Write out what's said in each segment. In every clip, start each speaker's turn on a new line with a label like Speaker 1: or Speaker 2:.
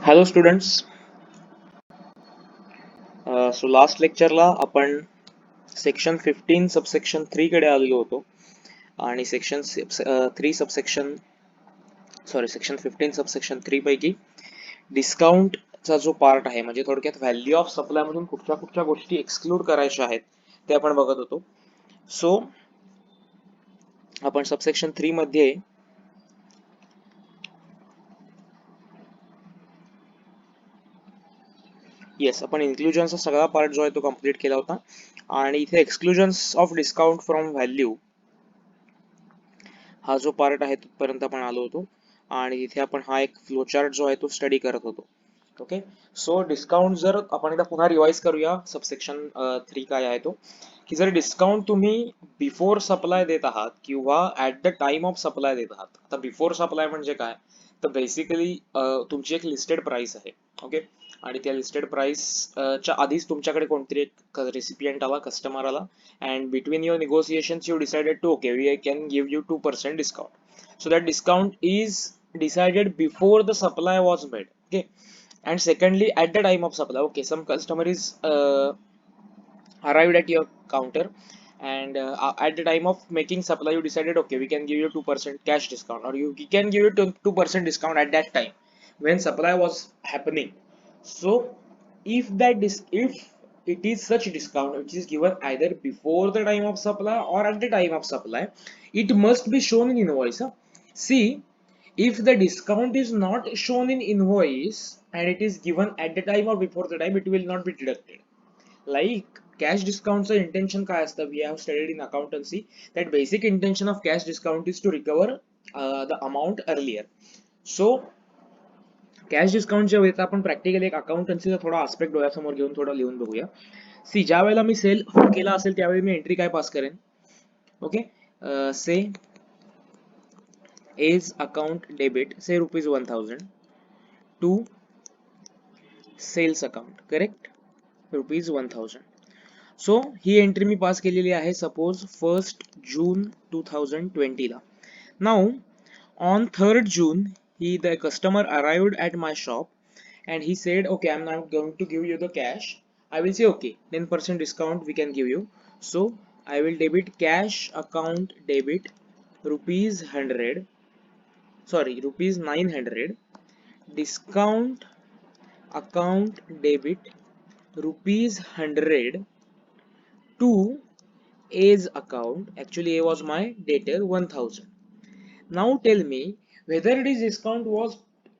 Speaker 1: Hello students. So last लेक्चरला आपण section 15 subsection 3 कडे आलेलो होतो आणि सेक्शन 3 सबसेक्शन सेक्शन 15 सबसेक्शन 3 पैकी डिस्काउंटचा जो पार्ट आहे म्हणजे थोडक्यात व्हॅल्यू ऑफ सप्लाय मधून कुठच्या कुठच्या गोष्टी एक्सक्लूड करायच्या आहेत ते आपण बघत होतो. सो आपण सबसेक्शन 3 मध्ये आपण इन्क्लुजनचा सगळा पार्ट जो आहे तो कम्प्लीट केला होता आणि इथे एक्सक्लुजन्स ऑफ डिस्काउंट फ्रॉम व्हॅल्यू हा जो पार्ट आहे तिथपर्यंत आपण आलो होतो आणि इथे आपण हा एक फ्लोचार्ट जो आहे तो स्टडी करत होतो. ओके, सो डिस्काउंट जर आपण एकदा पुन्हा रिवाइज करूया सबसेक्शन 3 काय आहे तो, की जर डिस्काउंट तुम्ही बिफोर सप्लाय देत आहात किंवा at the time of supply देत आहात. आता बिफोर सप्लाय म्हणजे काय, तर बेसिकली तुमची एक लिस्टेड प्राइस आहे. ओके, आणि त्या लिस्टेड प्राइस च्या आधीच तुमच्याकडे कोणतरी एक रेसिपियंट आला, कस्टमर आला, and between your negotiations you decided to, okay, we can give you 2% discount. So that discount is decided before the supply was made. Okay, and secondly at the time of supply, okay, some customer is arrived at your counter, and at the time of making supply you decided, okay, we can give you 2% cash discount, or we can give you 2% discount at that time when supply was happening. So if it is such discount which is given either before the time of supply or at the time of supply, it must be shown in invoice, huh? See, if the discount is not shown in invoice and it is given at the time or before the time, it will not be deducted. Like cash discounts intention काय असतं, we have studied in accountancy that basic intention of cash discount is to recover the amount earlier. So cash डिस्काउंटच्या वेळेस आपण practically एक अकाउंटन्सीचा थोडा aspect डोळ्यासमोर घेऊन थोडा लिहून बघूया. सी, ज्या वेळेला मी सेल केला असेल त्यावेळी मी एंट्री काय पास करेन. Okay, say as account debit say ₹1000 to sales account, correct, ₹1000. So ही एंट्री मी पास केलेली आहे सपोज 1 जून 2020 ला. Now on 3rd June the customer arrived at my shop and he said, okay, I'm not going to give you the cash. I will say, okay, 10% discount we can give you. So I will debit cash account debit rupees 100, sorry, rupees 900, discount account debit rupees 100 to A's account. Actually A was my debtor 1000. Now tell me whether this discount was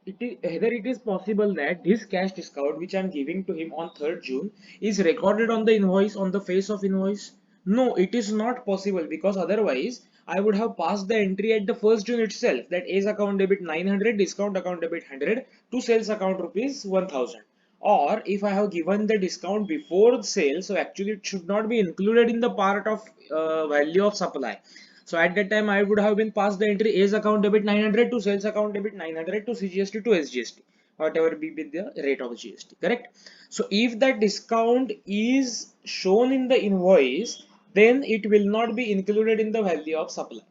Speaker 1: whether it is possible that this cash discount which I am giving to him on 3rd June is recorded on the invoice, on the face of invoice. No, it is not possible, because otherwise I would have passed the entry at the 1st June itself that A's account debit 900, discount account debit 100 to sales account rupees 1000. Or if I have given the discount before sale, so actually it should not be included in the part of value of supply. So at that time I would have been passed the entry A's account debit 900 to sales account debit 900 to CGST to SGST, whatever be the rate of GST, correct? So if that discount is shown in the invoice, then it will not be included in the value of supply.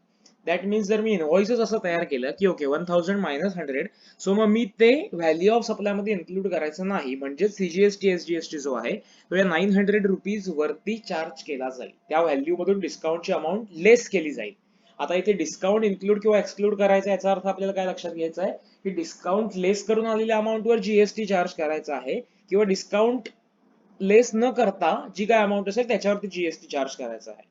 Speaker 1: That means जर मी invoices असं तयार केलं की okay 1000 minus 100, so मग मी ते value of supply मध्ये include करायचं नाही, म्हणजे सीजीएसटी एसजीएसटी जो आहे तो या 900 रुपीज वरती चार्ज केला जाईल, त्या व्हॅल्यू मधून डिस्काउंटची अमाऊंट लेस केली जाईल. आता इथे डिस्काउंट इन्क्लूड किंवा एक्सक्लूड करायचा याचा अर्थ आपल्याला काय लक्षात घ्यायचा आहे की डिस्काउंट लेस करून आलेल्या अमाऊंटवर जीएसटी चार्ज करायचा आहे किंवा डिस्काउंट लेस न करता जी काय अमाऊंट असेल त्याच्यावरती जीएसटी चार्ज करायचा आहे.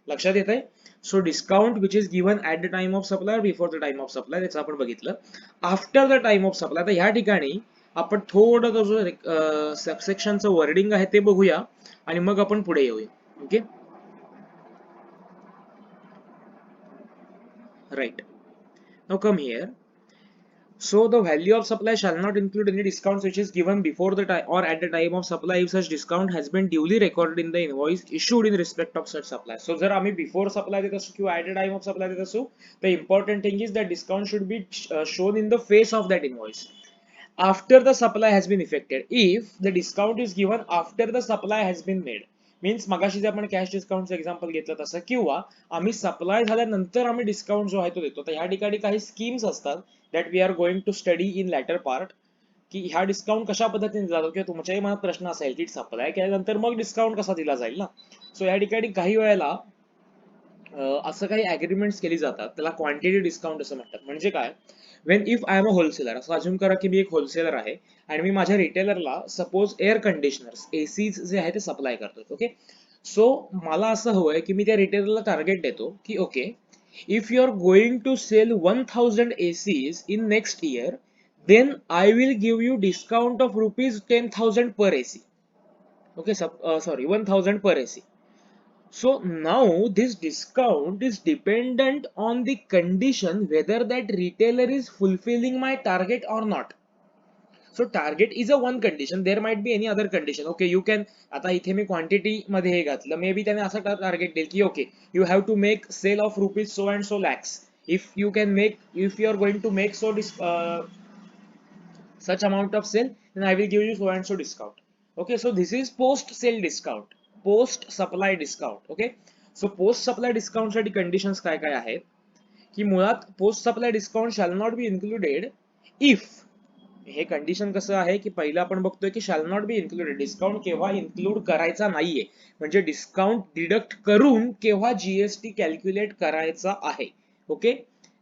Speaker 1: लक्षात येत आहे. So discount which is given at the time of supply, before the time of supply, त्याचं आपण बघितलं. After the time of supply, आता ह्या ठिकाणी आपण थोडं जो सबसेक्शनचं वर्डिंग आहे ते बघूया आणि मग आपण पुढे येऊया. Okay, right. Now come here. So the value of supply shall not include any discounts which is given before the time or at the time of supply if such discount has been duly recorded in the invoice issued in respect of such supply. So जर आम्ही before supply देत असू किंवा at the time of supply देत असू, the important thing is that discount should be shown in the face of that invoice after the supply has been effected. If the discount is given after the supply has been made, means मगाशी जे आपण cash डिस्काउंटचं example घेतलं तसं, किंवा आम्ही supply झाल्यानंतर आम्ही discount जो आहे तो देतो. तर ह्या ठिकाणी काही स्कीम्स असतात that we are going to study in latter part. की ह्या डिस्काउंट कशा पद्धतीने दिला जातो, किंवा तुमच्याही मनात प्रश्न असेल की सप्लाय केल्यानंतर मग डिस्काउंट कसा दिला जाईल ना. सो या ठिकाणी काही वेळेला असं काही अग्रीमेंट्स केली जातात, त्याला क्वांटिटी डिस्काउंट असं म्हणतात. म्हणजे काय, Wien if I am a wholesaler, असं अज्युम करा की मी एक होलसेलर आहे आणि मी माझ्या रिटेलरला सपोज एअर कंडिशनर्स एसीज जे आहे ते सप्लाय करतो. ओके, सो मला असं हवंय की मी त्या रिटेलरला टार्गेट देतो की okay, if you are going to sell 1000 ACs in next year, then I will give you discount of rupees 10,000 per AC. Okay, sorry, 1,000 per AC. So now this discount is dependent on the condition whether that retailer is fulfilling my target or not. So target is a one condition. There might be any other condition. Okay, you can, आता इथे मी quantity मध्ये हे घातलं, may be त्याने असं target देईल की okay, you have to make sale of rupees so and so lakhs. If you can make, if you are going to make so such amount of sale, then I will give you so and so discount. Okay, so this is post sale discount, post supply discount. Okay, so post supply discount साठी conditions काय काय आहेत की मुळात post supply discount shall not be included if, हे condition कसं आहे की पहिलं आपण बघतोय की shall not be included, discount केव्हा इन्क्लूड करायचा नाहीये, म्हणजे डिस्काउंट डिडक्ट करून केव्हा जीएसटी कॅल्क्युलेट करायचा आहे. ओके,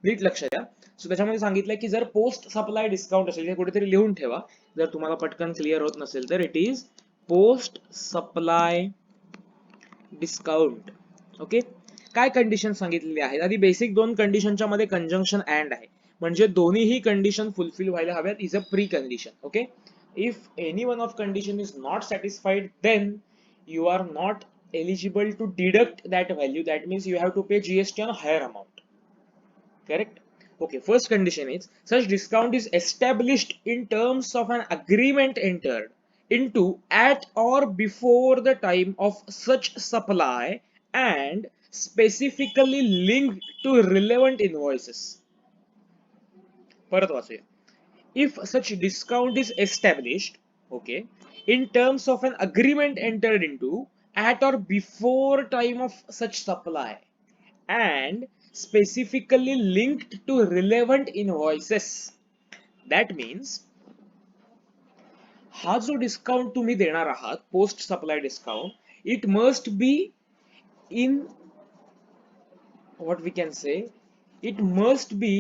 Speaker 1: नीट लक्ष द्या. सो त्याच्यामध्ये सांगितलंय की जर पोस्ट सप्लाय डिस्काउंट असेल, हे कुठेतरी लिहून ठेवा जर तुम्हाला पटकन क्लिअर होत नसेल तर, it is post supply discount. Okay, काय कंडिशन सांगितलेली आहेत, आधी बेसिक दोन कंडिशनच्या मध्ये कंजंक्शन अँड आहे, म्हणजे दोन्हीही कंडिशन फुलफिल व्हायला हव्यात, is a precondition. Okay, if any one of condition is not satisfied, then you are not eligible to deduct that value. That means you have to pay GST on a higher amount. Correct? Okay, first condition is such discount is established in terms of an agreement entered into at or before the time of such supply and specifically linked to relevant invoices. परत वाचूया. If such discount is established, okay, in terms of an agreement entered into at or before time of such supply and specifically linked to relevant invoices, that means हा जो discount तुम्ही देणार आहात, post supply discount, it must be in, what we can say, it must be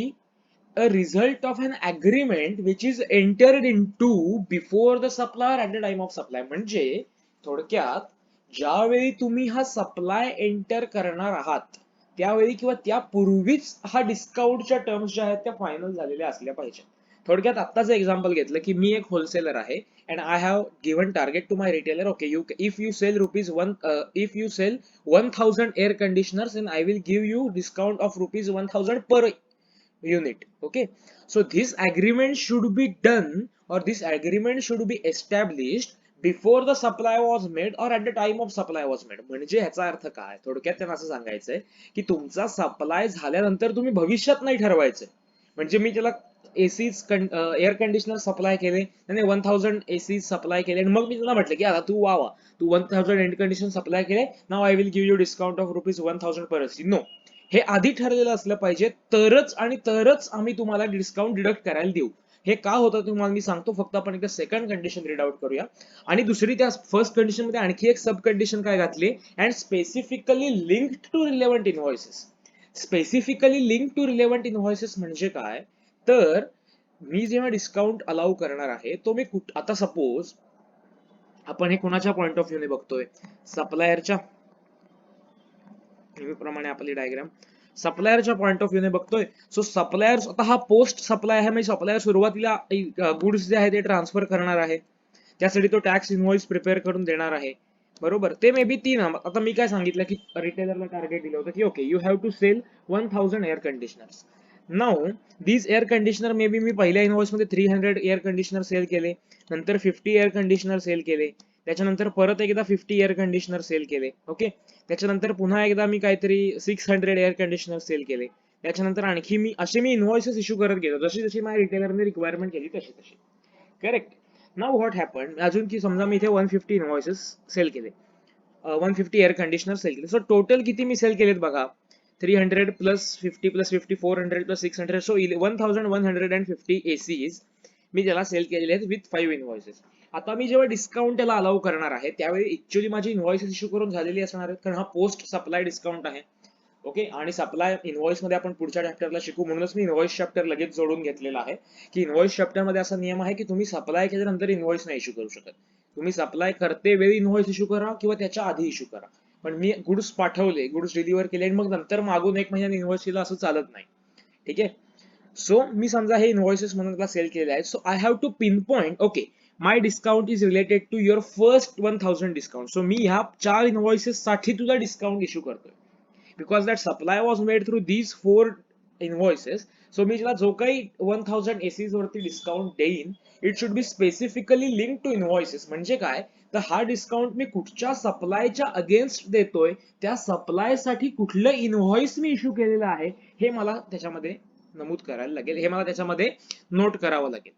Speaker 1: a result of an agreement which is entered into before the supplier at the time of supply. म्हणजे थोडक्यात ज्यावेळी तुम्ही हा supply enter करणार आहात त्यावेळी किंवा त्यापूर्वीच हा डिस्काउंटच्या टर्म्स ज्या आहेत त्या फायनल झालेल्या असल्या पाहिजे. थोडक्यात आत्ताचं एक्झाम्पल घेतलं की मी एक होलसेलर आहे and I have given target to my retailer. Okay, if you sell rupees if you sell 1000 air conditioners, then I will give you discount of rupees 1000 per unit. Okay, so this agreement should be done, or this agreement should be established before the supply was made or at the time of supply was made. म्हणजे ह्याचा अर्थ काय, थोडक्यात त्यांना असं सांगायचंय की तुमचा सप्लाय झाल्यानंतर तुम्ही भविष्यात नाही ठरवायचं. म्हणजे मी त्याला एसीज एअर कंडिशनर सप्लाय केले, त्याने 1000 एसी सप्लाय केले आणि मग मी त्याला म्हटलं की आता तू वा, तू 1000 एअर कंडिशनर सप्लाय केले, नाव I will give you discount of rupees 1000 पर एसी. नो, हे आधी ठरलेलं असलं पाहिजे, तरच आणि तरच आम्ही तुम्हाला डिस्काउंट डिडक्ट करायला देऊ. हे का होतं तुम्हाला मी सांगतो, फक्त आपण एकदा सेकंड कंडिशन रीड आउट करूया. आणि दुसरी, त्या फर्स्ट कंडिशन मध्ये आणखी एक सब कंडिशन काय घातली, and specifically linked to relevant invoices. Specifically link to relevant invoices म्हणजे काय, तर मी जेव्हा डिस्काउंट अलाउ करणार आहे तो मी आता सपोज आपण हे कोणाच्या पॉइंट ऑफ व्ह्यूने बघतोय, सप्लायरच्या, नेहमीप्रमाणे आपली डायग्राम सप्लायरच्या पॉइंट ऑफ व्ह्यूने बघतोय. सो सप्लायर, आता हा पोस्ट सप्लाय आहे, म्हणजे सप्लायर सुरुवातीला गुड्स जे आहे ते ट्रान्सफर करणार आहे, त्यासाठी तो टॅक्स इनव्हॉइस प्रिपेअर करून देणार आहे, बरोबर. ते मे बी 3, आता मी काय सांगितलं की रिटेलरला टार्गेट दिलं होतं की okay, you have to sell 1000 air conditioners. Now these air conditioner may be मी पहिल्या इनव्हॉइस मध्ये 300 एअर कंडिशनर सेल केले, नंतर 50 एअर कंडिशनर सेल केले, त्याच्यानंतर परत एकदा 50 एअर कंडिशनर सेल केले. ओके, त्याच्यानंतर पुन्हा एकदा मी काहीतरी 600 एअर कंडिशनर सेल केले, त्याच्यानंतर आणखी मी इन्व्हॉइसेस इश्यू करत गेलो, जशी जशी माझ्या रिटेलरने रिक्वायरमेंट केली तशी तशी. करेक्ट. नाउ व्हॉट हॅपन, अजून की समजा मी इथे 150 इन्व्हॉइसेस सेल केले, 150 एअर कंडिशनर सेल केले. सो टोटल किती मी सेल केलेत बघा, 300 plus 50 plus 50, 400 plus 600, so 1150 ACs मी त्याला सेल केलेले आहेत विथ 5 इनव्हॉइसेस. आता मी जेव्हा डिस्काउंट त्याला अलाउ करणार आहे त्यावेळी ऍक्च्युअली माझी इनव्हॉइसेस इश्यू करून झालेली असणार आहेत, कारण हा पोस्ट सप्लाय डिस्काउंट आहे. ओके, आणि सप्लाय इनव्हॉइस मध्ये आपण पुढच्या चॅप्टरला शिकू, म्हणूनच मी इनव्हॉइस चॅप्टर लगेच जोडून घेतलेला आहे, की इनव्हॉइस चॅप्टर मध्ये असा नियम आहे की तुम्ही सप्लाय केल्यानंतर इनव्हॉइस नाही इश्यू करू शकत. तुम्ही सप्लाय करते वेळी इनव्हॉइस इश्यू करा किंवा त्याच्या आधी इश्यू करा, पण मी गुड्स पाठवले, गुड्स डिलिव्हर केले आणि मग नंतर मागून 1 महिन्याने इनव्हॉइस केला असं चालत नाही. ठीक आहे. सो मी समजा हे इनव्हॉइसेस म्हणून त्याला सेल केले आहेत, so I have to pin point okay my discount is related to your first 1000 discount. So मी ह्या 4 इनव्हॉइसेस साठी तुला डिस्काउंट इश्यू करतोय, because that supply was made through these 4 invoices. So मी जो काही 1000 एसीज वरती डिस्काउंट देईन, it should be specifically link to invoices. म्हणजे काय, तर हा डिस्काउंट मी कुठच्या सप्लायच्या अगेन्स्ट देतोय, त्या सप्लाय साठी कुठलं इनव्हॉइस मी इश्यू केलेलं आहे हे मला त्याच्यामध्ये नमूद करायला लागेल, हे मला त्याच्यामध्ये नोट करावं लागेल.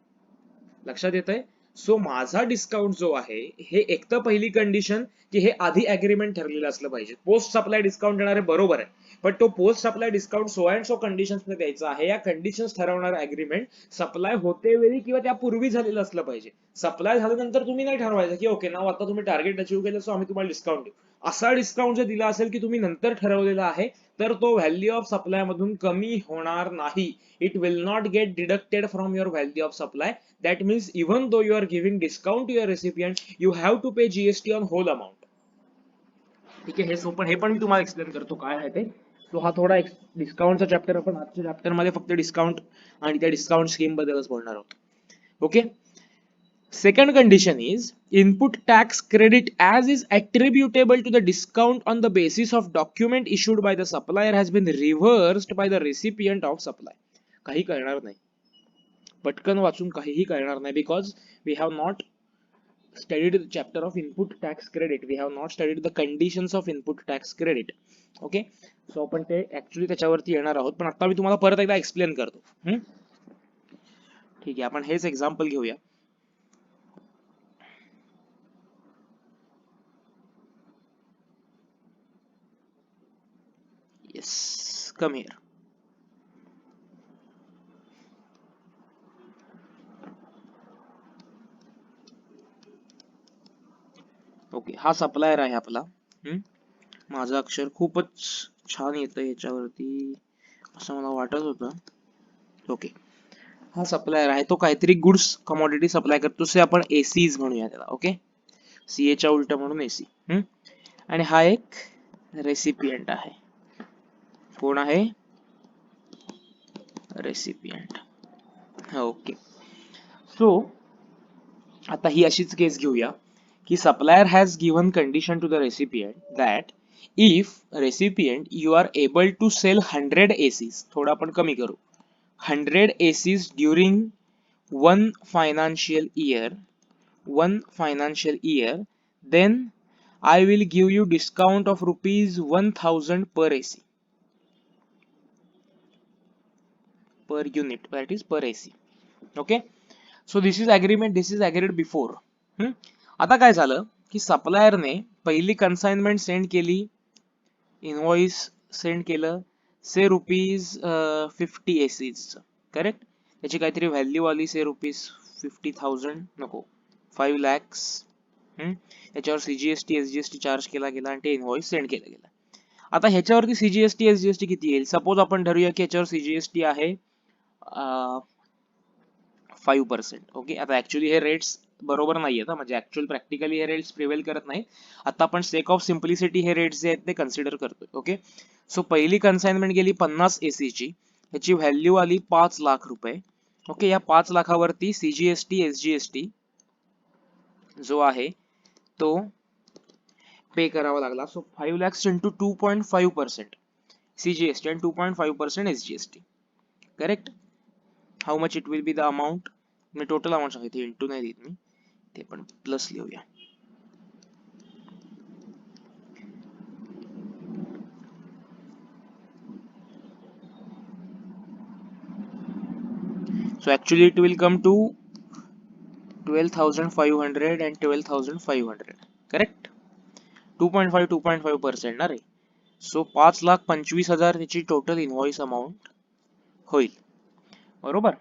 Speaker 1: लक्षात येतंय? सो माझा डिस्काउंट जो आहे हे एक तर पहिली कंडिशन की हे आधी अग्रीमेंट ठरलेलं असलं पाहिजे. पोस्ट सप्लाय डिस्काउंट देणारे बरोबर आहे, पण तो post supply discount so and so conditions मध्ये द्यायचा आहे. या कंडिशन्स ठरवणार अग्रीमेंट सप्लाय होते वेळी किंवा त्यापूर्वी झालेलं असलं पाहिजे. सप्लाय झाल्यानंतर तुम्ही नाही ठरवायचं की ओके नाव आता तुम्ही टार्गेट अचीव्ह केलं सो आम्ही तुम्हाला डिस्काउंट देऊ. असा डिस्काउंट जर दिला असेल की तुम्ही नंतर ठरवलेला आहे, तर तो व्हॅल्यू ऑफ सप्लाय मधून कमी होणार नाही. It will not gate deducted from your value of supply. That means even though you are giving discount to your recipient, you have to pay GST on whole amount. ठीक आहे, हे पण मी तुम्हाला explain करतो काय आहे ते. सो हा थोडा डिस्काउंटचा चॅप्टर आपण आजच्या चॅप्टर मध्ये फक्त डिस्काउंट आणि त्या डिस्काउंट स्कीम बद्दलच बोलणार आहोत. Okay. Second condition is input tax credit as is attributable to the discount on the basis of document issued by the supplier has been reversed by the recipient of supply. काही करणार नाही, पटकन वाचून काहीही करणार नाही, because we have not studied the chapter of input tax credit, we have not studied the conditions of input tax credit. Okay, so आपण ते ऍक्च्युली त्याच्यावरती येणार आहोत, पण आता मी तुम्हाला परत एकदा एक्सप्लेन करतो. ठीक आहे, आपण हेच एक्झाम्पल घेऊया. Yes, come here. ओके, हा सप्लायर आहे आपला. माझं अक्षर खूपच छान येतं याच्यावरती असं मला वाटत होतं. ओके, हा सप्लायर आहे, तो काहीतरी गुड्स कमोडिटी सप्लाय करतो, से आपण एसीज म्हणूया त्याला. ओके, सीएच्या उलट म्हणून एसी. आणि हा एक रेसिपियंट आहे. कोण आहे? रेसिपियंट. ओके, सो आता ही अशीच केस घेऊया की supplier has given condition to the recipient that if recipient you are able to sell 100 ACs, थोडा आपण कमी करू, 100 ACs during one financial year, then I will give you discount of rupees 1000 per AC, per unit, that is per AC. Okay, so this is agreement, this is agreed before. आता काय झालं की सप्लायरने पहिली consignment send केली, invoice send केलं, से rupees 50 ACs, correct. त्याची काहीतरी value आली, से रुपीज 50,000 नको 5 lakhs. त्याच्यावर सीजीएसटी एसजीएसटी चार्ज केला गेला आणि ते इनव्हॉइस सेंड केलं गेलं. आता ह्याच्यावरती सीजीएसटी एसजीएसटी किती येईल? सपोज आपण ठरवूया की ह्याच्यावर सीजीएसटी आहे 5%. ओके, आता ऍक्च्युली हे रेट्स बरोबर नाही आहेत, म्हणजे ऍक्च्युअल प्रॅक्टिकली हे रेट्स प्रिव्हेल करत नाही. आता आपण सेक ऑफ सिम्प्लिसिटी हे रेट्स जे आहेत ते कन्सिडर करतोय. ओके, सो पहिली कन्साइनमेंट गेली 50 एसीची, ह्याची व्हॅल्यू आली 5 लाख रुपये. ओके, या 5 लाखावरती सीजीएसटी एसजीएसटी जो आहे तो पे करावा लागला. सो 5 lakhs इंटू 2.5% सीजीएसटी आणि 2.5% SGST, correct. How much it will be the amount? Me total amount सांगितली, इंटू नाही देत मी, ते पण प्लस लिहूया. So actually it will come to 12,500 and 12,500, correct. 2.5% ना रे. सो 5,25,000 त्याची टोटल इनव्हॉइस अमाउंट होईल, बरोबर.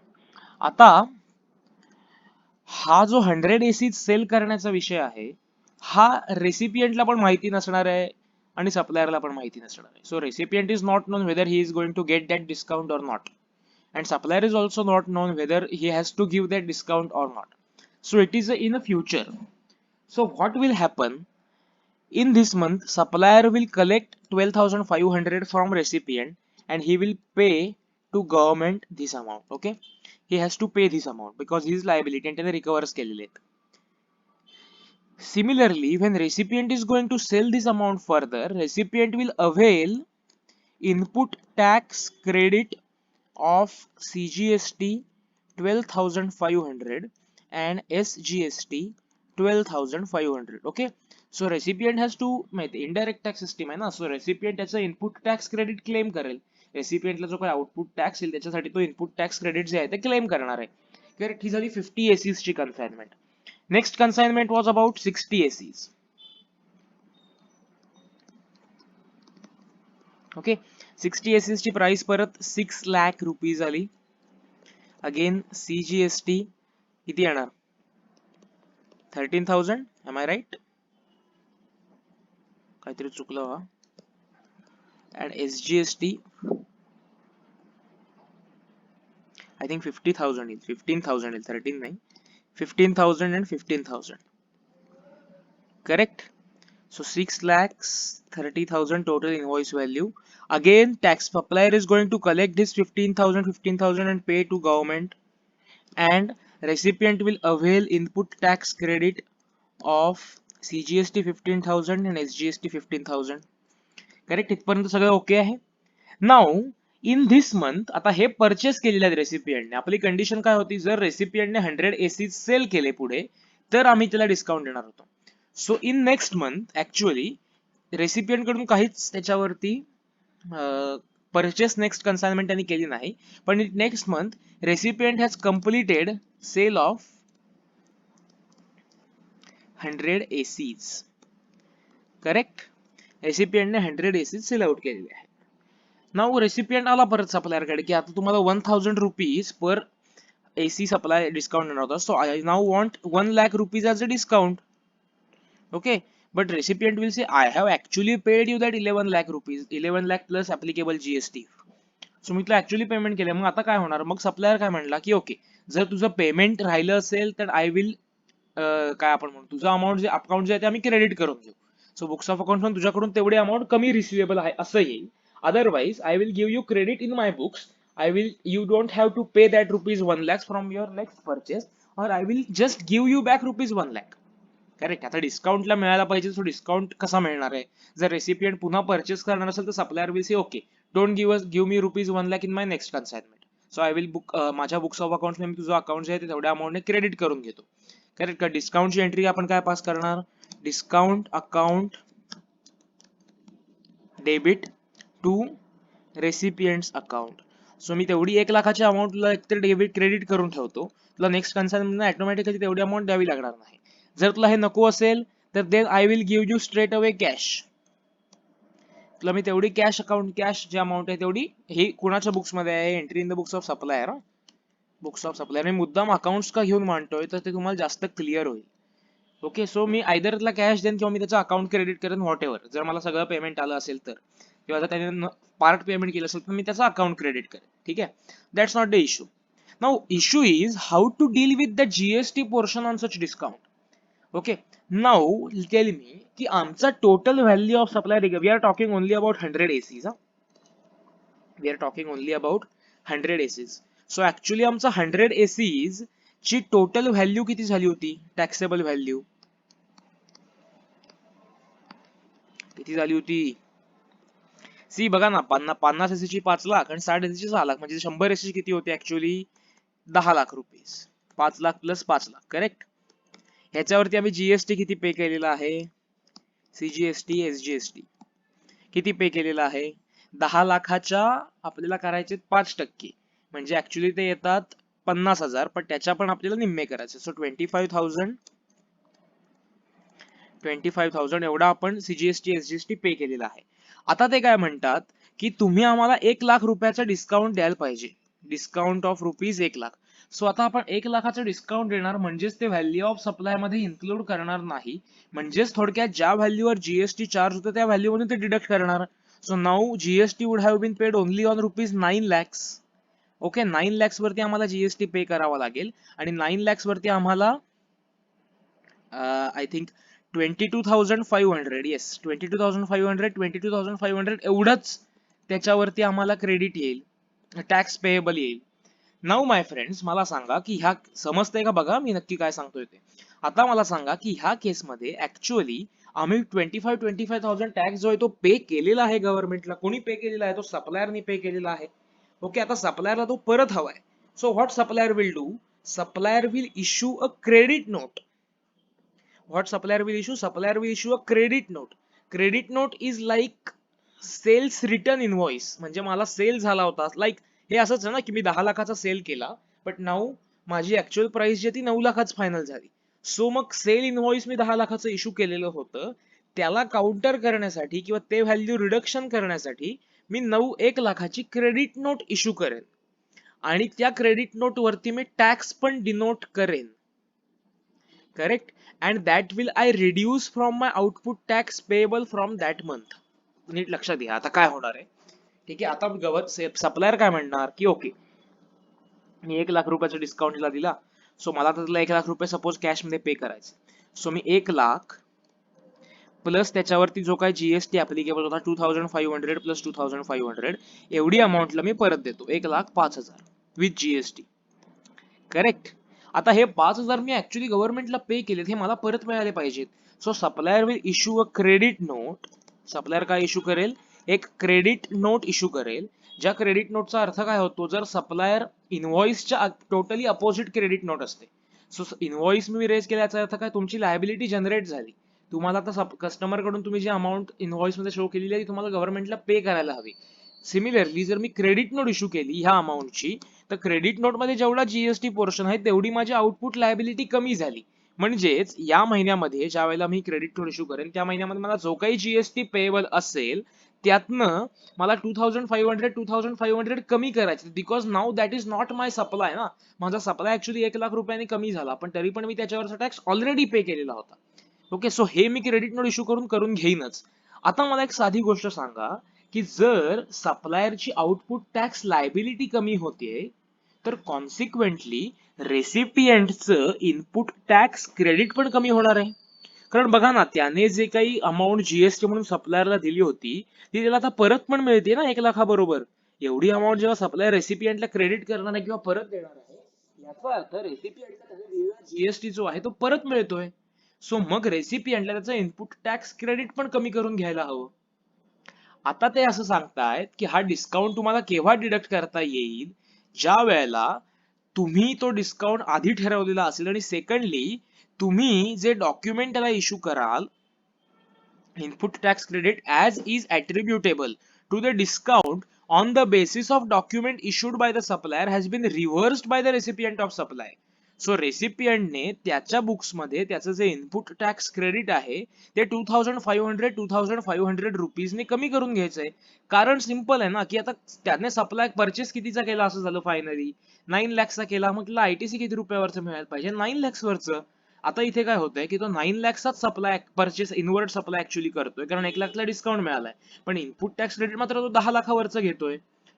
Speaker 1: आता हा जो 100 एसी सेल करण्याचा विषय आहे, हा रेसिपियंटला पण माहिती नसणार आहे आणि सप्लायरला पण माहिती नसणार आहे. So recipient is not known whether he is going to get that discount or not, and supplier is also not known whether he has to give that discount or not. So it is in the future. So what will happen in this month? Supplier will collect 12,500 from recipient and he will pay to government this amount. Okay, he has to pay this amount because his liability and the recovers केलेले आहेत. Similarly, when recipient is going to sell this amount further, recipient will avail input tax credit of CGST 12,500 and SGST 12,500. Okay, so recipient has to माहिती indirect tax system आहे ना, so recipient त्याचं input tax credit claim करेल. रेसिपियंटला जो काही output tax येईल त्याच्यासाठी तो इनपुट टॅक्स क्रेडिट जे आहे ते क्लेम करणार आहे. करेक्ट, ही झाली 50 एसीज ची consignment. Next consignment was about 60 ACs. Okay, 60 ACs ची प्राइस परत 6 लाख रुपीज आली. अगेन CGST किती येणार? 13,000. Am I right? काहीतरी चुकलं हा. अँड SGST आय थिंक 50,000 येईल, 15,000 येईल, 13 नाही, 15,000 and 15,000. Correct? So 6 lakhs 30,000 total invoice value. Again, tax supplier is going to collect this 15,000 and pay to government, and recipient will avail input tax credit of CGST 15,000 and SGST 15,000. Correct, इथपर्यंत सगळं okay आहे. Now in this month, आता हे purchase केलेले आहेत रेसिपियंटने. आपली condition काय होती? जर रेसिपियंटने 100 एसी सेल केले पुढे तर आम्ही त्याला डिस्काउंट देणार होतो. So in next month actually recipient कडून काहीच त्याच्यावरती परचेस नेक्स्ट कन्साइनमेंट त्यांनी केली नाही, पण next month recipient has completed sale of 100 ACs. Correct, रेसिपियंटने 100 एसीज सेल आउट केलेले आहे. नाउ रेसिपियंट आला परत सप्लायरकडे की आता तुम्हाला 1,000 rupees per AC supply discount देणार होता, so I now want 1 lakh rupees as a discount. Okay, but recipient will say, I have actually paid you that 11 lakh rupees, 11 lakh plus applicable GST. So मी तुला actually payment केलं. मग आता काय होणार? मग सप्लायर काय म्हणला की ओके, जर तुझं पेमेंट राहिलं असेल तर आय विल काय आपण म्हणू, तुझं अमाऊंट जे अकाउंट जे आहे ते आम्ही क्रेडिट करून घेऊ. सो बुक्स ऑफ अकाउंट पण तुझ्याकडून तेवढे अमाऊंट कमी रिसिवेबल आहे असं येईल. Otherwise I will give you credit in my books. I will, you don't have to pay that rupees 1 lakh from your next purchase, or I will just give you back rupees 1 lakh. Correct, आता डिस्काउंटला मिळायला पाहिजे, so discount कसा मिळणार आहे? जर recipient पुन्हा purchase करणार असेल तर supplier will say okay, don't give me rupees 1 lakh in my next consignment. So I will book, माझ्या बुक्स ऑफ अकाउंट मी तुझं अकाउंट जे आहे ते तेवढ्या अमाऊंटने क्रेडिट करून घेतो. करेक्ट का? डिस्काउंटची एंट्री आपण काय पास करणार? Discount account debit to recipient's account. So मी तेवढी 1 लाखाच्या अमाऊंटला एकतर डेबिट क्रेडिट करून ठेवतो, तुला नेक्स्ट कन्साइनमेंट ऑटोमॅटिकली तेवढी अमाऊंट द्यावी लागणार नाही. जर तुला हे नको असेल तर then I will give you straight away cash. तुला मी तेवढी कॅश अकाउंट, कॅश जी अमाऊंट आहे तेवढी, हे कुणाच्या बुक्स मध्ये आहे? Entry in the books of supplier. Books of supplier. मी मुद्दाम अकाउंट्स का घेऊन मांडतोय तर ते तुम्हाला जास्त क्लिअर होईल. ओके, सो मी आयदर त्याला कॅश देईन किंवा मी त्याचं अकाउंट क्रेडिट करेन, व्हॉट एव्हर. जर मला सगळं पेमेंट आलं असेल तर, किंवा जर त्याने पार्ट पेमेंट केलं असेल तर मी त्याचं अकाउंट क्रेडिट करेन. ठीक आहे, that's not the issue. Now issue is how to deal with the GST portion on such discount. Okay, now tell me की आमचा total value of supply, we are talking only about 100 ACs. We are talking only about 100 ACs. So actually आमचा 100 ACs ची total value किती झाली होती? Taxable value किती झाली होती? सी बघा ना, 50 एसीची 5 लाख आणि 60 एसीची 6 लाख, म्हणजे 100 एसी किती होते actually? 10 lakh rupees. 5 lakh plus 5 lakh. Correct. ह्याच्यावरती आम्ही जीएसटी किती पे केलेला आहे? CGST SGST किती पे केलेला आहे? 10 लाखाच्या आपल्याला करायचे 5%, म्हणजे ऍक्च्युअली ते येतात 50,000, पण त्याच्या पण आपल्याला निम्मे करायचे. सो 25,000 एवढा आपण CGST SGST पे केलेला आहे. आता ते काय म्हणतात की तुम्ही आम्हाला 1 लाख रुपयाचा डिस्काउंट द्यायला पाहिजे, discount of rupees 1 lakh. So आता आपण 1 लाखाचं डिस्काउंट देणार, म्हणजेच ते व्हॅल्यू ऑफ सप्लाय मध्ये इन्क्लूड करणार नाही, म्हणजेच थोडक्यात ज्या व्हॅल्यूवर जीएसटी चार्ज होतं त्या व्हॅल्यू मधून ते डिडक्ट करणार. So now GST would have been paid only on ₹9 lakhs. Okay, 9 lakhs वरती आम्हाला जीएसटी पे करावा लागेल आणि 9 lakhs वरती आम्हाला आय थिंक 22,500, येस 22,500, 22,500 एवढंच त्याच्यावरती आम्हाला क्रेडिट येईल, टॅक्स पेएबल येईल. नाऊ माय फ्रेंड्स, मला सांगा की ह्या समजतंय का, बघा मी नक्की काय सांगतोय ते. आता मला सांगा की ह्या केसमध्ये ऍक्च्युअली आम्ही 25,000 टॅक्स जो आहे तो पे केलेला आहे गव्हर्नमेंटला. कोणी पे केलेला आहे? तो सप्लायरनी पे केलेला आहे. ओके, आता सप्लायरला तो परत हवाय. So what supplier will do? Supplier will issue a credit note. What supplier will issue? Supplier will issue a credit note. Credit note is like sales return invoice. म्हणजे मला सेल झाला होता, लाईक हे असंच आहे ना की मी 10 लाखाचा सेल केला, बट नाऊ माझी ऍक्च्युअल प्राइस जी ती 9 लाखाच फायनल झाली. सो मग सेल इनव्हॉइस मी 10 लाखाचं इश्यू केलेलं होतं, त्याला काउंटर करण्यासाठी किंवा ते व्हॅल्यू रिडक्शन करण्यासाठी मी 1 लाखाची क्रेडिट नोट इश्यू करेन आणि त्या क्रेडिट नोट वरती मी टॅक्स पण डिनोट करेन. Correct. And that will I reduce from my output tax payable from that month. नीट लक्षात घ्या आता काय होणार आहे. ठीक आहे, आता गवत सप्लायर काय म्हणणार की ओके, मी 1 लाख रुपयाचा डिस्काउंटला दिला, सो मला त्यातला 1 लाख रुपये सपोज कॅश मध्ये पे करायचं. सो मी 1 लाख प्लस त्याच्यावरती जो काय जीएसटी ऍप्लिकेबल होता 2,500 प्लस 2,500 एवढी अमाऊंटला मी परत देतो, 1,05,000 विथ जीएसटी. करेक्ट. आता हे 5,000 मी ऍक्च्युअली गव्हर्नमेंटला पे केलेत, हे मला परत मिळाले पाहिजेत. So supplier will issue a credit note. Supplier काय इश्यू करेल? एक क्रेडिट नोट इश्यू करेल. ज्या क्रेडिट नोटचा अर्थ काय होतो? जर सप्लायर इनव्हॉइसच्या टोटली अपोजिट क्रेडिट नोट असते. सो इनव्हॉइस मी रेज केल्याचा अर्थ काय? तुमची लायबिलिटी जनरेट झाली, तुम्हाला आता कस्टमर कडून तुम्ही जी अमाऊंट इनव्हॉइस मध्ये शो केलेली आहे ती तुम्हाला गव्हर्नमेंटला पे करायला हवी. सिमिलरली जर मी क्रेडिट नोट इश्यू केली ह्या अमाऊंटची, तर क्रेडिट नोट मध्ये जेवढा जीएसटी पोर्शन आहे तेवढी माझी आउटपुट लायबिलिटी कमी झाली. म्हणजेच या महिन्यामध्ये ज्या वेळेला मी क्रेडिट नोट इश्यू करेन त्या महिन्यामध्ये मला जो काही जीएसटी पेएबल असेल त्यातनं मला 2,500 कमी करायचे, because now that is not my supply ना. माझा सप्लाय ऍक्च्युअली 1 लाख रुपयांनी कमी झाला, पण तरी पण मी त्याच्यावरचा टॅक्स ऑलरेडी पे केलेला होता. ओके, सो हे मी क्रेडिट नोट इश्यू करून घेईनच. आता मला एक साधी गोष्ट सांगा की जर सप्लायरची आउटपुट टॅक्स लायबिलिटी कमी होते, तर कॉन्सिक्वेंटली रेसिपियंटचं इनपुट टॅक्स क्रेडिट पण कमी होणार आहे. कारण बघा ना, त्याने जे काही अमाऊंट जीएसटी म्हणून सप्लायरला दिली होती ती त्याला आता परत पण मिळते ना 1 लाखाबरोबर. एवढी अमाऊंट जेव्हा सप्लायर रेसिपियंटला क्रेडिट करणार आहे किंवा परत देणार आहे, याचा अर्थ रेसिपियंटला त्याने दिलेला जीएसटी जो आहे तो परत मिळतोय. सो मग रेसिपियंटला त्याचं इनपुट टॅक्स क्रेडिट पण कमी करून घ्यायला हवं. आता ते असं सांगतायत की हा डिस्काउंट तुम्हाला केव्हा डिडक्ट करता येईल? ज्या वेळेला तुम्ही तो डिस्काउंट आधी ठरवलेला असेल आणि सेकंडली तुम्ही जे डॉक्युमेंट त्याला इश्यू कराल, input tax credit as is attributable to the discount on the basis of document issued by the supplier has been reversed by the recipient of supply. So रेसिपियंटने त्याच्या बुक्स मध्ये त्याचं जे input tax credit आहे ते 2,500 रुपीजने कमी करून घ्यायचंय. कारण सिंपल आहे ना की आता त्याने सप्लाय परचेस कितीचा केला असं झालं, फायनली 9 lakhचा केला, मग तिला आयटीसी किती रुपयावरचं मिळायला पाहिजे? 9 lakhs वरचं. आता इथे काय होतंय की तो 9 lakhचाच supply purchase inward supply actually करतोय, कारण 1 लाखला डिस्काउंट मिळालाय, पण इनपुट टॅक्स क्रेडिट मात्र तो 10 लाखावरचं घेतोय.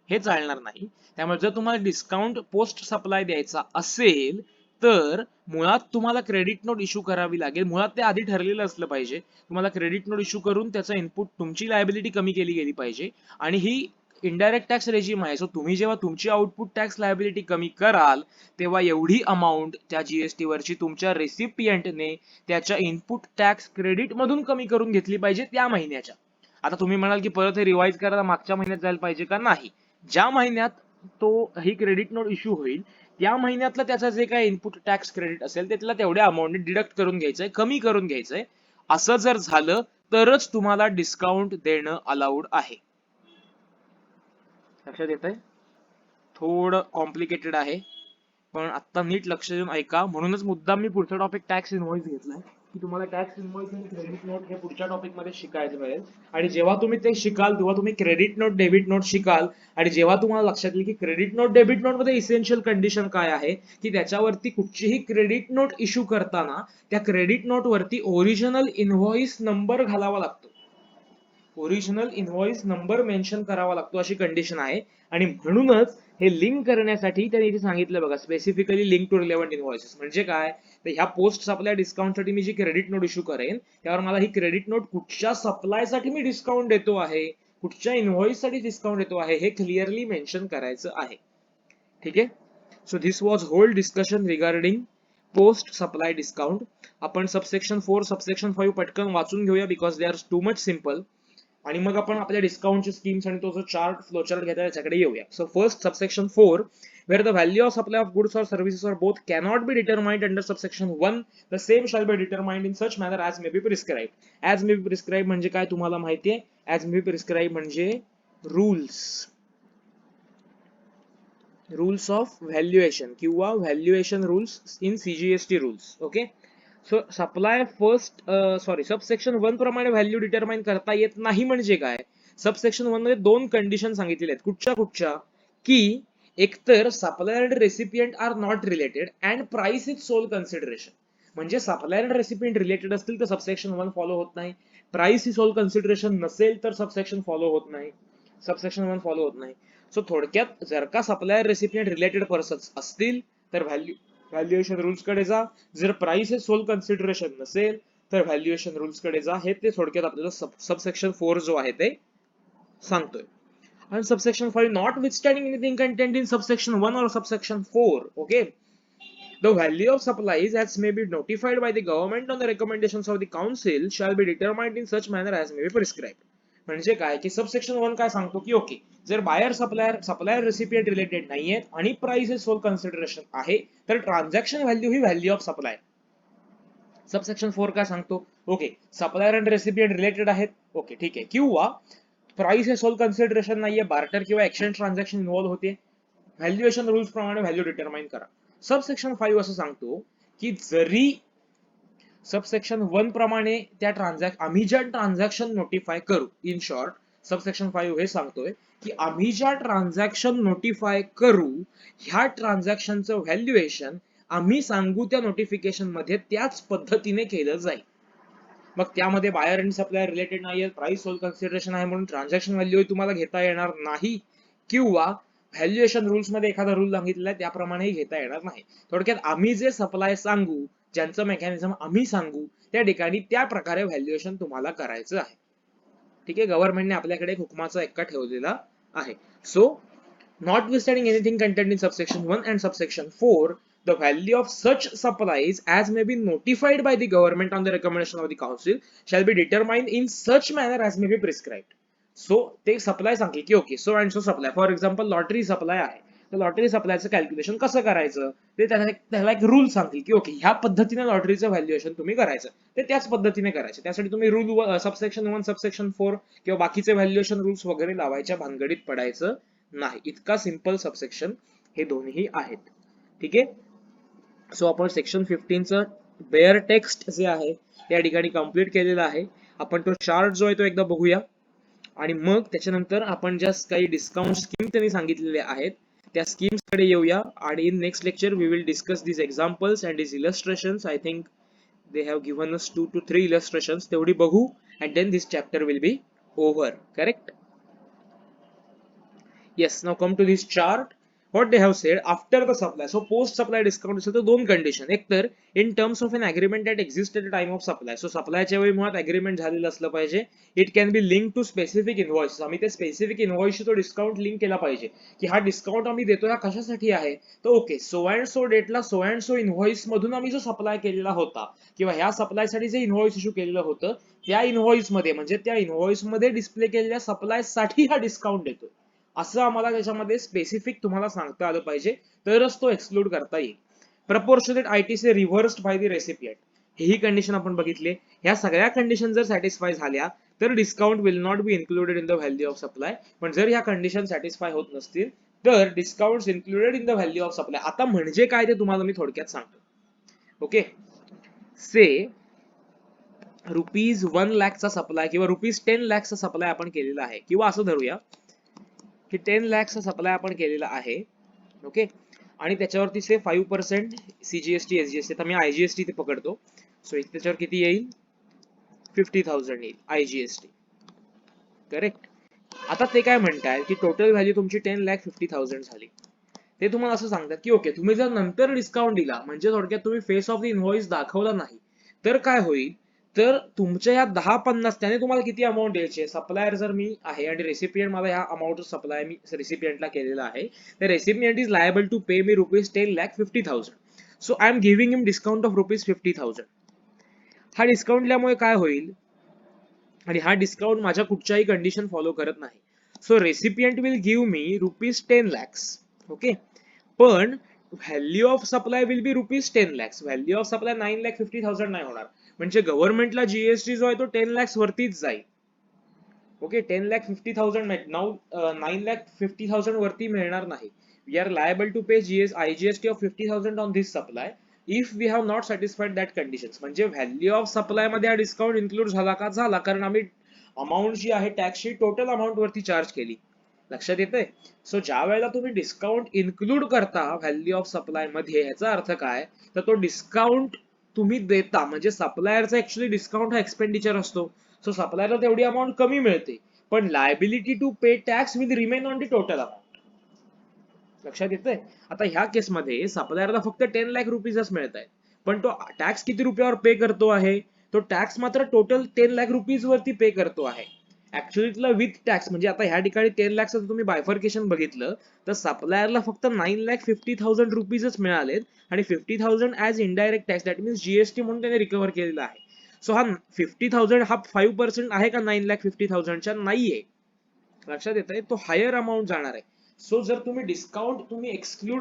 Speaker 1: हे चालणार नाही. त्यामुळे जर तुम्हाला डिस्काउंट पोस्ट सप्लाय द्यायचा असेल तर मुळात तुम्हाला क्रेडिट नोट इश्यू करावी लागेल. मुळात ते आधी ठरलेलं असलं पाहिजे. तुम्हाला क्रेडिट नोट इश्यू करून त्याचा इनपुट तुमची लायबिलिटी कमी केली गेली पाहिजे आणि ही इनडायरेक्ट टॅक्स रेजिम आहे. सो तुम्ही जेव्हा तुमची आउटपुट टॅक्स लायबिलिटी कमी कराल तेव्हा एवढी अमाऊंट त्या जीएसटी वरची तुमच्या रेसिपियंटने त्याच्या इनपुट टॅक्स क्रेडिट मधून कमी करून घेतली पाहिजे त्या महिन्याच्या. आता तुम्ही म्हणाल की परत हे रिवाइज करायला मागच्या महिन्यात जायला पाहिजे का? नाही. ज्या महिन्यात तो ही क्रेडिट नोट इश्यू होईल त्या महिन्यातलं त्याचं जे काही इनपुट टॅक्स क्रेडिट असेल ते त्याला तेवढ्या अमाऊंटने डिडक्ट करून घ्यायचंय, कमी करून घ्यायचंय. असं जर झालं तरच तुम्हाला डिस्काउंट देणं अलाउड आहे. लक्षात येतंय? थोडं कॉम्प्लिकेटेड आहे, पण आता नीट लक्ष देऊन ऐका. म्हणूनच मुद्दाम मी पुढचा टॉपिक टॅक्स इनव्हॉइस घेतलाय की तुम्हाला टॅक्स इनव्हॉइस आणि क्रेडिट नोट हे पुढच्या टॉपिक मध्ये शिकायचं मिळेल. आणि जेव्हा तुम्ही ते शिकाल तेव्हा तुम्ही क्रेडिट नोट डेबिट नोट शिकाल. आणि जेव्हा तुम्हाला लक्षात येईल की क्रेडिट नोट डेबिट नोट मध्ये इसेन्शियल कंडिशन काय आहे की त्याच्यावरती कुठचीही क्रेडिट नोट इश्यू करताना त्या क्रेडिट नोट वरती ओरिजिनल इनव्हॉइस नंबर घालावा लागतो. ओरिजिनल इनव्हॉइस नंबर मेन्शन करावा लागतो अशी कंडिशन आहे. आणि म्हणूनच हे लिंक करण्यासाठी त्यांनी इथे सांगितलं बघा, specifically link to relevant invoices. म्हणजे काय, तर ह्या पोस्ट सप्लाय डिस्काउंटसाठी मी जी क्रेडिट नोट इश्यू करेन त्यावर मला ही क्रेडिट नोट कुठच्या सप्लायसाठी मी डिस्काउंट देतो आहे, कुठच्या इनव्हॉइस साठी डिस्काउंट देतो आहे हे क्लिअरली मेन्शन करायचं आहे. ठीक आहे. So this was whole discussion regarding post supply discount. आपण सबसेक्शन 4 सबसेक्शन 5 पटकन वाचून घेऊया because they are too much simple. आणि मग आपण आपल्या डिस्काउंटचे स्कीम्स आणि तो जो चार्ट फ्लो चार्ट घेता त्याच्याकडे येऊया. So first subsection 4 where the value of supply of goods or services or both cannot be determined under subsection 1 the same shall be determined in such manner as may be prescribed. As may be prescribed म्हणजे काय तुम्हाला माहिती आहे, as may be prescribed म्हणजे rules of valuation किंवा valuation rules in CGST rules. Okay. So supply subsection 1 प्रमाणे value determine करता येत नाही म्हणजे काय, सबसेक्शन 1 मध्ये दोन कंडिशन सांगितलेल्या आहेत. कुठच्या की एकतर supplier and recipient are not related and price is sole consideration. म्हणजे सप्लायर अँड रेसिपियंट रिलेटेड असतील तर सबसेक्शन 1 फॉलो होत नाही. प्राइस ही सोल कन्सिडरेशन नसेल तर सबसेक्शन फॉलो होत नाही. सबसेक्शन 1 फॉलो होत नाही. सो थोडक्यात जर का सप्लायर रेसिपियंट रिलेटेड पर्सन्स असतील तर व्हॅल्युएशन रूल्स कडे जा. जर प्राइस हे सोल कन्सिडरेशन नसेल तर व्हॅल्युएशन रूल्स कडे जा. हे ते थोडक्यात आपल्याला सबसेक्शन 4 जो आहे ते सांगतोय. आणि subsection 5 notwithstanding anything content in subsection 1 और subsection 4. Okay. The value of supplies as may be notified by the government on the recommendations of the council shall be determined in such manner as may be prescribed. म्हणजे काय की subsection 1 काय सांगतो की okay, जर buyer supplier recipient related नाहीये आणि price हे सोल कन्सिडरेशन आहे तर transaction value he value of supply. Subsection 4 काय सांगतो, okay supplier and recipient related आहेत, ओके ठीक आहे, किंवा प्राइस हे सोल कन्सिडरेशन नाहीये, बार्टर किंवा एक्सचेंज ट्रान्झॅक्शन इन्व्हॉल्व होते, व्हॅल्युएशन रूल्स प्रमाणे व्हॅल्यू डिटरमाइन करा. सबसेक्शन 5 असं सांगतो की जरी सबसेक्शन 1 प्रमाणे आम्ही ज्या ट्रान्झॅक्शन नोटिफाय करू, इन शॉर्ट सबसेक्शन 5 हे सांगतोय की आम्ही ज्या ट्रान्झॅक्शन नोटिफाय करू ह्या ट्रान्झॅक्शनचं व्हॅल्युएशन आम्ही सांगू त्या नोटिफिकेशन मध्ये त्याच पद्धतीने केलं जाईल. मग त्यामध्ये बायर आणि सप्लायर रिलेटेड नाहीये, प्राइस सोल कन्सिडरेशन आहे म्हणून ट्रान्झॅक्शन व्हॅल्यू तुम्हाला घेता येणार नाही, किंवा व्हॅल्युएशन रूल्स मध्ये एखादा रूल सांगितलेला आहे त्याप्रमाणे घेता येणार नाही. थोडक्यात आम्ही जे सप्लाय सांगू, ज्यांचं मेकॅनिझम आम्ही सांगू त्या ठिकाणी त्या प्रकारे व्हॅल्युएशन तुम्हाला करायचं आहे. ठीक आहे. गव्हर्नमेंटने आपल्याकडे एक हुकमाचा एक्का ठेवलेला आहे. So notwithstanding anything contained in subsection 1 and subsection 4, the value of such supplies as may be notified by the government on the recommendation of the council shall be determined in such manner as may be prescribed. So ते supply सांगते की okay so and so supply, for example lottery supply आहे, तर lottery सप्लायचं calculation कसं करायचं ते त्याला एक रूल सांगतील की ओके ह्या पद्धतीने लॉटरीचं व्हॅल्युएशन तुम्ही करायचं, ते त्याच पद्धतीने करायचं. त्यासाठी तुम्ही रूल सबसेक्शन 1 सबसेक्शन 4 किंवा बाकीचे व्हॅल्युएशन रूल्स वगैरे लावायच्या भानगडीत पडायचं नाही. इतका सिंपल सबसेक्शन हे दोन्ही आहेत. ठीक आहे. सो आपण सेक्शन 15 चं बेअर टेक्स्ट जे आहे त्या ठिकाणी कंप्लीट केलेलं आहे. आपण तो चार्ट जो आहे तो एकदा बघूया आणि मग त्याच्यानंतर आपण ज्या काही डिस्काउंट स्कीम त्यांनी सांगितलेल्या आहेत त्या स्कीम्स कडे येऊया. आणि in next lecture we will discuss these examples and these illustrations. I think they have given us 2 to 3 illustrations. तेवढी बघू and then this chapter will be over. Correct? Yes, now come to this chart. What they have said after the supply. So post supply discount असेल तर दोन condition, एक तर in terms of an agreement that exists at the time of supply. So सप्लायच्या वेळी मुळात agreement झालेलं असलं पाहिजे. It can be link to specific invoice. आम्ही ते स्पेसिफिक इनव्हॉइसशी तो डिस्काउंट लिंक केला पाहिजे की हा डिस्काउंट आम्ही देतो या कशासाठी आहे, तर ओके सो अँड सो डेटला सो अँड सो इनव्हॉइस मधून आम्ही जो सप्लाय केलेला होता किंवा ह्या सप्लायसाठी जे इनव्हॉइस इश्यू केलेलं होतं त्या इनव्हॉइस मध्ये म्हणजे त्या इनव्हॉइस मध्ये डिस्प्ले केलेल्या सप्लाय साठी हा डिस्काउंट देतो असं आम्हाला त्याच्यामध्ये स्पेसिफिक तुम्हाला सांगता आलं पाहिजे, तरच तो एक्सक्लूड करता येईल. Proportionate ITC रिव्हर्स्ड by the recipient, he condition आपण बघितली. ह्या सगळ्या कंडिशन जर सॅटिस्फाय झाल्या तर discount will not be included in the value of supply. पण जर ह्या कंडिशन सॅटिस्फाय होत नसतील तर discount included in the value of supply. आता म्हणजे काय ते तुम्हाला मी थोडक्यात सांगतो. ओके. से ₹1,00,000चा सप्लाय किंवा ₹10,00,000चा सप्लाय आपण केलेला आहे, किंवा असं धरूया की 10,00,000चा सप्लाय आपण केलेला आहे. ओके, आणि त्याच्यावरती से 5% CGST SGST, आता मी IGST ते पकडतो. सो त्याच्यावर किती येईल? 50,000 येईल IGST. करेक्ट. आता ते काय म्हणताय की टोटल व्हॅल्यू तुमची 10,50,000 झाली. ते तुम्हाला असं सांगतात की ओके, तुम्ही जर नंतर डिस्काउंट दिला, म्हणजे थोडक्यात तुम्ही फेस ऑफ द इनव्हॉइस दाखवला नाही, तर काय होईल? तर तुमच्या या 10-50 त्याने तुम्हाला किती अमाऊंट द्यायची? सप्लायर जर मी आहे आणि रेसिपियंट मला ह्या अमाऊंट सप्लाय मी रेसिपियंटला केलेला आहे, तर recipient is liable to pay मी ₹10,50,000. So I am giving him discount of ₹50,000. हा डिस्काउंट दिल्यामुळे काय होईल? आणि हा डिस्काउंट माझ्या कुठच्याही कंडिशन फॉलो करत नाही. So recipient will give me ₹10,00,000. Okay, पण value of supply will be ₹10,00,000. Value of supply 9,50,000 नाही होणार. म्हणजे गव्हर्नमेंटला जीएसटी जो आहे तो 10,00,000 वरतीच जाईल. ओके, 10,50,000 नाऊ 9,50,000 वरती मिळणार नाही. We are liable to pay IGST of 50,000 on this supply if we have not satisfied that conditions. म्हणजे व्हॅल्यू ऑफ सप्लाय मध्ये हा डिस्काउंट इन्क्लूड झाला का? झाला, कारण आम्ही अमाऊंट जी आहे टॅक्सची टोटल अमाऊंट वरती चार्ज केली. लक्षात येतंय? सो ज्या वेळेला तुम्ही डिस्काउंट इन्क्लूड करता व्हॅल्यू ऑफ सप्लाय मध्ये, याचा अर्थ काय? तर तो डिस्काउंट तुम्ही देता, म्हणजे सप्लायरचा ऍक्च्युअली डिस्काउंट हा एक्सपेंडिचर असतो. सो सप्लायरला तेवढी अमाऊंट कमी मिळते, पण liability to pay tax will remain on the total amount. लक्षात येतंय? आता ह्या केसमध्ये सप्लायरला फक्त 10,00,000 रुपीजच मिळत आहेत, पण तो टॅक्स किती रुपयावर पे करतो आहे? तो टॅक्स मात्र टोटल 10,00,000 रुपीज वरती पे करतो आहे. ऍक्च्युअली विथ टॅक्स, म्हणजे आता ह्या ठिकाणी 10,00,000 तुम्ही बायफर्केशन बघितलं तर सप्लायरला फक्त 9,50,000 रुपीजच मिळालेत, आणि 50,000 as indirect tax, that means GST म्हणून त्याने रिकव्हर केलेला आहे. सो हा 50,000 हा 5% आहे का 9,50,000च्या? नाहीये. लक्षात येतंय? तो हायर अमाऊंट जाणार आहे. सो जर तुम्ही डिस्काउंट तुम्ही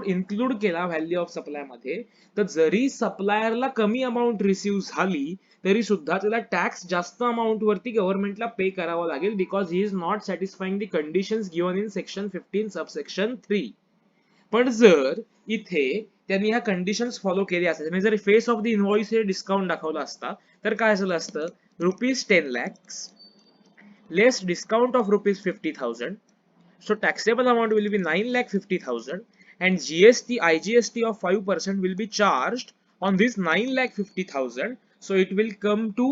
Speaker 1: इन्क्लूड केला व्हॅल्यू ऑफ सप्लाय मध्ये, तर जरी सप्लायरला कमी अमाऊंट रिसीव्ह झाली तरी सुद्धा त्याला टॅक्स जास्त अमाऊंट वरती गव्हर्नमेंटला पे करावा लागेल, because he is not satisfying the conditions given in section 15 subsection 3. पण जर इथे त्यांनी ह्या कंडिशन्स फॉलो केल्या असत्या, म्हणजे जर फेस ऑफ द इनव्हॉइस हे डिस्काउंट दाखवला असता, तर काय झालं असतं? ₹10,00,000 less discount of ₹50,000. So taxable amount will be 9,50,000, and GST IGST of 5% will be charged on this 9,50,000. So it will come to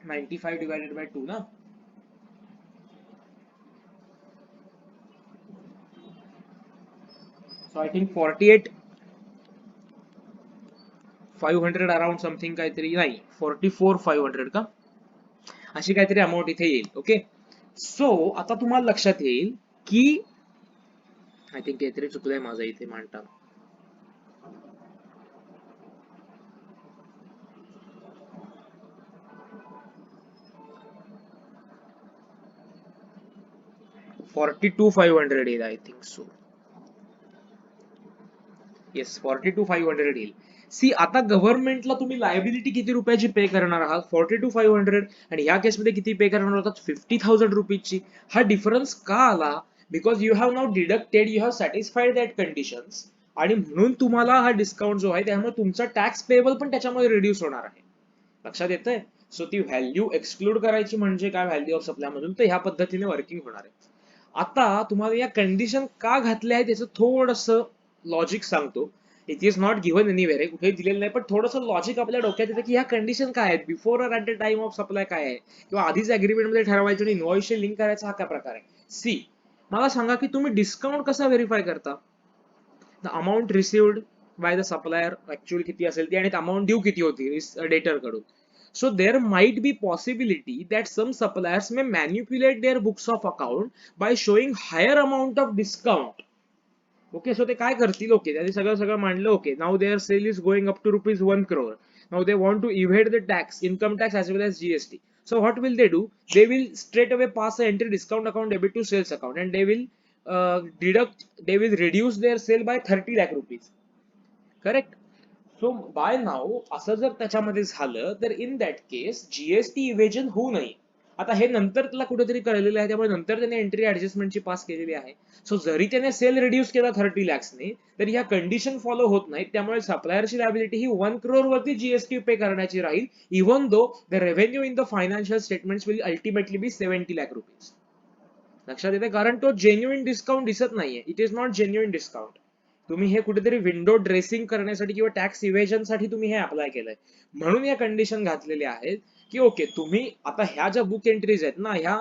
Speaker 1: 95 divided by 2 na. So I think 48,500 around something काहीतरी, नाही 44,500 का, अशी काहीतरी अमाऊंट इथे येईल. Okay, so आता तुम्हाला लक्षात येईल की आय थिंक काहीतरी चुकलंय माझं इथे मांडताना. $42,500 येईल, आय थिंक सो. येस, 42,500 येईल. सी, आता गव्हर्नमेंटला तुम्ही लायबिलिटी किती रुपयाची पे करणार आहात? 42,500, आणि या केसमध्ये किती पे करणार होतात? 50,000 रुपीजची. हा डिफरन्स का आला? Because you have now deducted, you have satisfied that conditions, आणि म्हणून तुम्हाला हा डिस्काउंट जो आहे त्यामुळे तुमचा टॅक्स पेबल पण त्याच्यामध्ये रिड्यूस होणार आहे. लक्षात येतंय? सो ती व्हॅल्यू एक्सक्लूड करायची म्हणजे काय व्हॅल्यू ऑफ सप्लाय मधून, तर ह्या पद्धतीने वर्किंग होणार आहे. आता तुम्हाला या कंडिशन का घातल्या आहे त्याचं थोडस लॉजिक सांगतो. It is not given anywhere, आहे कुठेही दिलेलं नाही, पण थोडंसं लॉजिक आपल्या डोक्यात येतं की ह्या कंडिशन काय आहेत, बिफोर और at the time of supply काय आहे, किंवा आधीच अग्रीमेंट मध्ये ठरवायचं आणि इनव्हॉइसशी लिंक करायचा, हा काय प्रकार आहे? सी, मला सांगा की तुम्ही डिस्काउंट कसा व्हेरीफाय करता? The amount received by the supplier actually किती असेल ती, आणि अमाऊंट ड्यू किती होती डेटर कडून. So there might be possibility that some suppliers may manipulate their books of account by showing higher amount of discount. Okay, so ते काय करतील? ओके, त्यांनी सगळं सगळं मांडलं. Okay, now their sale is going up to ₹1 crore. Now they want to evade the tax, income tax as well as GST. So what will they do? They will straight away pass a entry discount account debit to sales account, and they will reduce their sale by 30 lakh rupees. Correct? So by नाव असं जर त्याच्यामध्ये झालं तर in that case GST evasion होऊ नये. आता हे नंतर त्याला कुठेतरी कळलेलं आहे, त्यामुळे नंतर त्याने एंट्री ऍडजस्टमेंटची पास केलेली आहे. सो जरी त्याने सेल रिड्यूस केला 30 लॅक्सने, तर ह्या कंडिशन फॉलो होत नाहीत. त्यामुळे सप्लायरची लायबिलिटी ही 1 crore वरती जीएसटी पे करण्याची राहील, even though the revenue in the financial statements will ultimately be 70 lakh rupees. लक्षात येते, कारण तो जेन्युइन डिस्काउंट दिसत नाहीये. It is not genuine discount. तुम्ही हे कुठेतरी विंडो ड्रेसिंग करण्यासाठी किंवा टॅक्स इव्हेजन साठी तुम्ही हे अप्लाय केलंय, म्हणून या कंडिशन घातलेल्या आहेत की ओके, तुम्ही आता ह्या ज्या बुक एंट्रीज आहेत ना, ह्या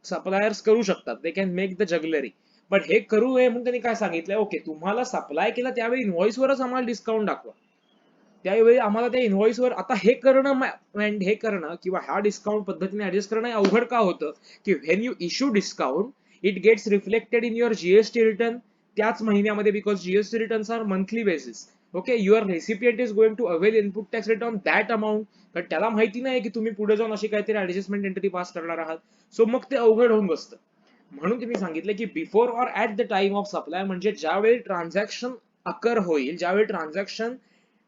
Speaker 1: सप्लायर्स करू शकतात, they can make the jugglery. पण हे करू नये म्हणून त्यांनी काय सांगितलंय, ओके तुम्हाला सप्लाय केला त्यावेळी इनव्हॉइस वरच आम्हाला डिस्काउंट दाखवा. त्यावेळी आम्हाला त्या इनव्हॉइस वर आता हे करणं किंवा ह्या डिस्काउंट पद्धतीने ऍडजस्ट करणं अवघड का होतं, की when you issue discount it gets reflected in your GST return त्याच महिन्यामध्ये, because GST returns are monthly basis. Okay, your recipient is going to avail input tax return that amount. तर त्याला माहिती नाही की तुम्ही पुढे जाऊन अशी काहीतरी ऍडजस्टमेंट एंट्री पास करणार आहात. सो मग ते अवघड होऊन बसतं. म्हणून तुम्ही सांगितलं की before or at the time of supply, म्हणजे ज्यावेळी ट्रान्झॅक्शन अकर होईल, ज्यावेळी transaction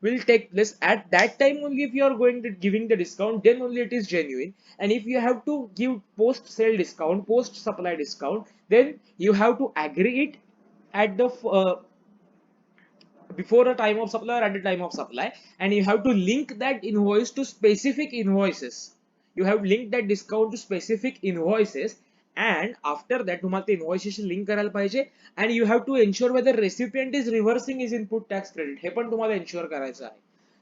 Speaker 1: will take place at that time only, if you are going to giving the discount, then only it is genuine. And if you have to give post sale discount, post supply discount, then you have to agree it at the before the time of supply or at the time of supply, and you have to link that invoice to specific invoices. You have linked that discount to specific invoices, and after that तुम्हाला ते invoices link करायला पाहिजे, and you have to ensure whether recipient is reversing his input tax credit, हे पण तुम्हाला ensure करायचं आहे.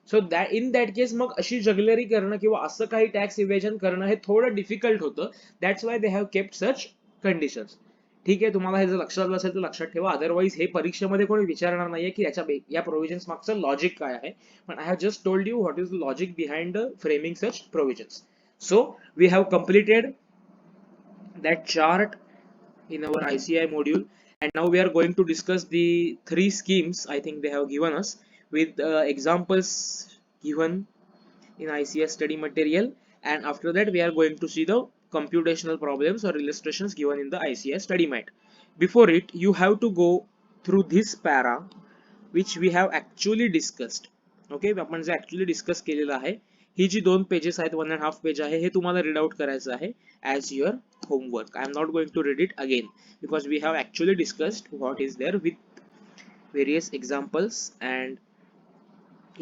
Speaker 1: So that in that केस मग अशी जगलरी करणं किंवा असं काही टॅक्स इव्हेजन करणं हे थोडं डिफिकल्ट होतं. That's why they have kept such conditions. ठीक आहे, तुम्हाला हे जर लक्षात असेल तर लक्षात ठेवा, अदरवाईज हे परीक्षेमध्ये कोणी विचारणार नाहीये की या प्रोव्हिजन्स मागचं लॉजिक काय आहे. पण I have just told you what is the logic behind the framing such provisions. So we have completed that chart in our ICI module, and now we are going to discuss the three schemes I think they have given us, with examples given in ICS study material, and after that we are going to see the computational problems or illustrations given in the ICS study mat. Before it, you have to go through this para which we have actually discussed. Okay, आपण जे actually discuss केलेलं आहे, ही जी 2 pages आहेत, 1.5 page आहे, हे तुम्हाला read out करायचं आहे as your homework. I am not going to read it again because we have actually discussed what is there with various examples and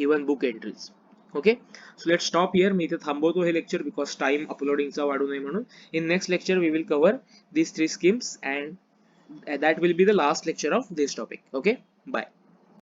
Speaker 1: even book entries. Okay, so let stop here. मी इथे थांबवतो हे lecture because time अपलोडिंगचा वाढू नये म्हणून. In next lecture we will cover these 3 schemes, and that will be the last lecture of this topic. Okay, bye.